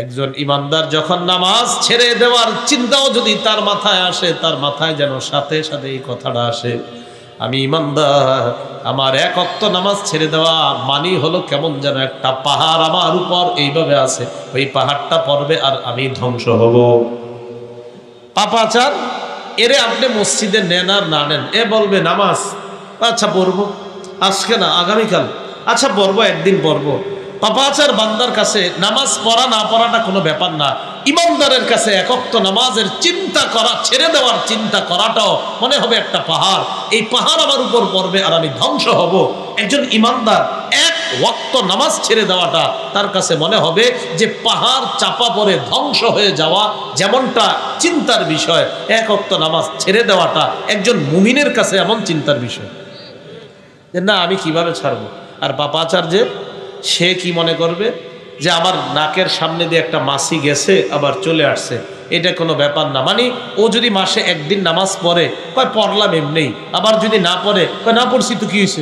একজন ইমানদার যখন নামাজ ছেড়ে দেওয়ার চিন্তাও যদি তার মাথায় আসে, তার মাথায় যেন সাথে সাথে এই কথাটা আসে, আমি ইমানদার, আমার এক ওয়াক্ত নামাজ ছেড়ে দেওয়া মানি হলো কেমন যেন একটা পাহাড় আমার উপর এইভাবে আছে, ওই পাহাড়টা পড়বে আর আমি ধ্বংস হব। পাপাচার এরে আপনি মসজিদে নেন আর না নেন, এ বলবে নামাজ আচ্ছা পড়বো, আজকে না আগামীকাল, আচ্ছা পড়বো, একদিন পড়বো। পাপাচার বান্দার কাছে নামাজ পড়া না পড়াটা কোনো ব্যাপার না। ইমানদারের কাছে এক ওয়াক্ত নামাজের চিন্তা করা, ছেড়ে দেওয়ার চিন্তা করাটাও মনে হবে একটা পাহাড়, এই পাহাড় আমার উপর পড়বে আর আমি ধ্বংস হব। একজন ইমানদার এক ওয়াক্ত নামাজ ছেড়ে দেওয়াটা তার কাছে মনে হবে যে পাহাড় চাপা পড়ে ধ্বংস হয়ে যাওয়া যেমনটা চিন্তার বিষয়, এক ওয়াক্ত নামাজ ছেড়ে দেওয়াটা একজন মুমিনের কাছে এমন চিন্তার বিষয় যে না আমি কিভাবে ছাড়বো। আর পাপাচার্যে সে কি মনে করবে যে আমার নাকের সামনে দিয়ে একটা মাছি গেছে আবার চলে আসছে, এটা কোনো ব্যাপার না। মানে ও যদি মাসে একদিন নামাজ পড়ে, কয় পড়লাম এমনি, আবার যদি না পড়ে কয় না পড়ছি তো কি হয়েছে,